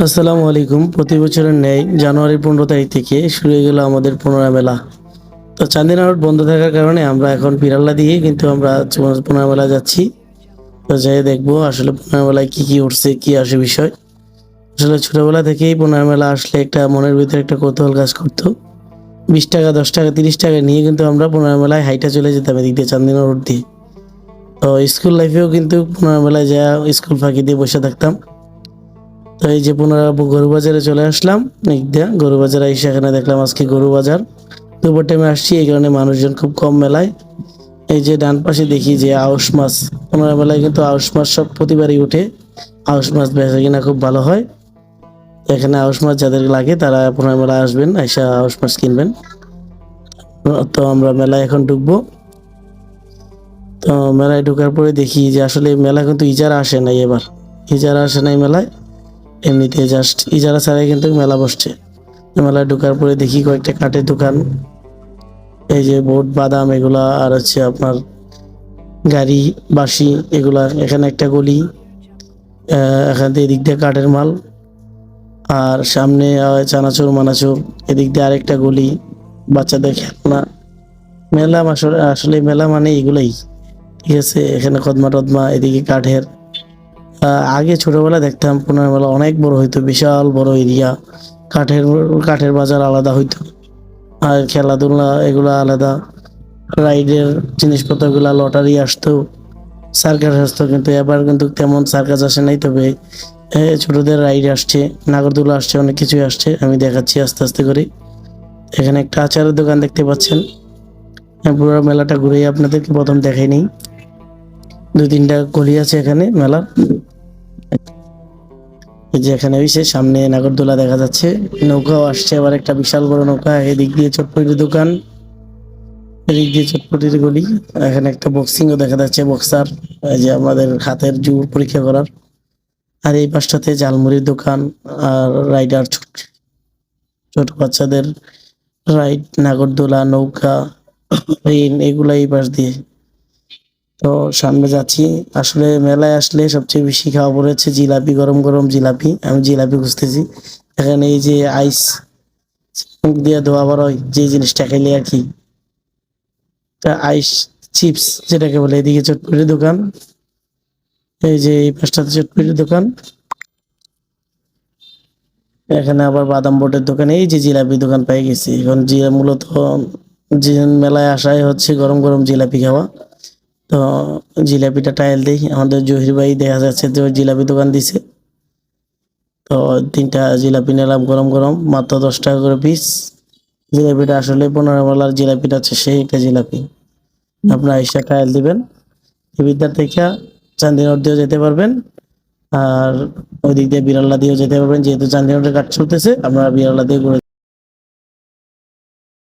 আসসালামু আলাইকুম। প্রতি বছরের ন্যায় জানুয়ারির 15 তারিখ থেকে শুরু হয়ে গেল আমাদের পুনরায় মেলা। তো চান্দিনা রোড বন্ধ থাকার কারণে আমরা এখন পিরাল্লা দিয়ে কিন্তু আমরা পুনরায় মেলা যাচ্ছি। তো যাই দেখবো আসলে পুনরায় মেলায় কি কি উঠছে, কি আসে বিষয়। আসলে ছোটবেলা থেকেই পুনরায় মেলা আসলে একটা মনের ভিতরে একটা কৌতূহল কাজ করতো। 20 টাকা, 10 টাকা, 30 টাকা নিয়ে কিন্তু আমরা পুনরায় মেলায় হাইটা চলে যেতাম এদিক দিয়ে চান্দিনা রোড দিয়ে। তো স্কুল লাইফেও কিন্তু পুনরায় মেলায় যা স্কুল ফাঁকি দিয়ে বসে থাকতাম। তো এই যে গরু বাজারে চলে আসলাম। গরু বাজারে এসে এখানে দেখলাম আজকে গরু বাজার। দুপুর টাইমে আসছি, এই কারণে মানুষজন খুব কম মেলায়। এই যে ডান পাশে দেখি যে আউশ মাছ, পনেরো মেলায় কিন্তু আউশ মাছ সব প্রতিবারই উঠে। আউশ মাছ বেচা কিনা খুব ভালো হয়। এখানে আউশ মাছ যাদের লাগে তারা পনেরো মেলায় আসবেন, এসে আউশ মাছ কিনবেন। তো আমরা মেলায় এখন ঢুকবো। তো মেলায় ঢোকার পরে দেখি যে আসলে মেলা কিন্তু ইজারা আসে নাই এবার। ইজারা আসে নাই মেলায়, এমনিতে জাস্ট ইজারা ছাড়াই কিন্তু মেলা বসছে। মেলায় ঢোকার পরে দেখি কয়েকটা কাঠের দোকান, এই যে বোট বাদাম এগুলা, আর হচ্ছে আপনার গাড়ি বাঁশি এগুলা। এখানে একটা গলি, এখান থেকে এদিক দিয়ে কাঠের মাল, আর সামনে চানাচুর মানাচুর, এদিক দিয়ে আরেকটা গলি, বাচ্চাদের খেলনা। মেলা আসলে আসলে মেলা মানে এগুলাই, ঠিক আছে। এখানে কদমা টদমা, এদিকে কাঠের। আগে ছোটবেলা দেখতাম পুনর মেলা অনেক বড় হইতো, বিশাল বড় এরিয়া। কাঠের কাঠের বাজার আলাদা হইতো, আর খেলাধুলা এগুলো আলাদা। রাইডের জিনিসপত্রগুলো, লটারি আসতো, সার্কাস আসতো। কিন্তু এবার কিন্তু তেমন সার্কাস আসে নাই, তবে ছোটদের রাইড আসছে, নাগরদোলা আসছে, অনেক কিছুই আসছে। আমি দেখাচ্ছি আস্তে আস্তে করে। এখানে একটা আচারের দোকান দেখতে পাচ্ছেন। পুরো মেলাটা ঘুরেই আপনাদেরকে প্রথম দেখাই নেই। 2-3টা গলি আছে এখানে মেলার। এই যে এখানে হইছে সামনে নাগরদোলা দেখা যাচ্ছে, নৌকাও আসছে আবার, একটা বিশাল বড় নৌকা। এদিক দিয়ে চটপটির দোকান, এদিক দিয়ে চটপটির গলি। এখানে একটা বক্সিংও দেখা যাচ্ছে, বক্সার, এই যে আমাদের হাতের জোর পরীক্ষা করার। আর এই পাশটাতে ঝালমুড়ির দোকান, আর রাইডার, ছোট ছোট বাচ্চাদের রাইড, নাগরদোলা, নৌকা, ট্রেন, এগুলা এই পাশ দিয়ে। তো সামনে যাচ্ছি। আসলে মেলায় আসলে সবচেয়ে বেশি খাওয়া পড়েছে জিলাপি, গরম গরম জিলাপি। আমি জিলাপি খুঁজতেছি। এখানে এই যে আইস মুখ দিয়ে ধোয়া বার হয় যে জিনিসটা খেলে আর কি, তা আইস চিপস যেটাকে বলে। এদিকে চটপটির দোকান, এই যে এই পাশটাতে চটপটির দোকান। এখানে আবার বাদাম বোটের দোকান, এই যে জিলাপি দোকান পেয়ে গেছি এখন। মূলত যে মেলায় আসায় হচ্ছে গরম গরম জিলাপি খাওয়া। তো জিলাপিটা টাইল দেই, আমাদের জহির ভাই দেখা যাচ্ছে যে জিলাপি দোকান দিছে। তো 3টা জিলাপি নিলাম গরম গরম, মাত্র 10 টাকা করে পিস। জিলাপিটা আসলে 15 মেলার জিলাপিটা হচ্ছে সেই একটা জিলাপি। আপনারা এসে টাইল দিবেন, বিদ্যার থেকে চান্দিনগর দিয়েও যেতে পারবেন, আর ওই দিক দিয়ে বিড়াল্লা দিয়েও যেতে পারবেন। যেহেতু চান্দিনগরের কাজ চলতেছে, আমরা বিড়াল্লা দিয়ে ঘুরে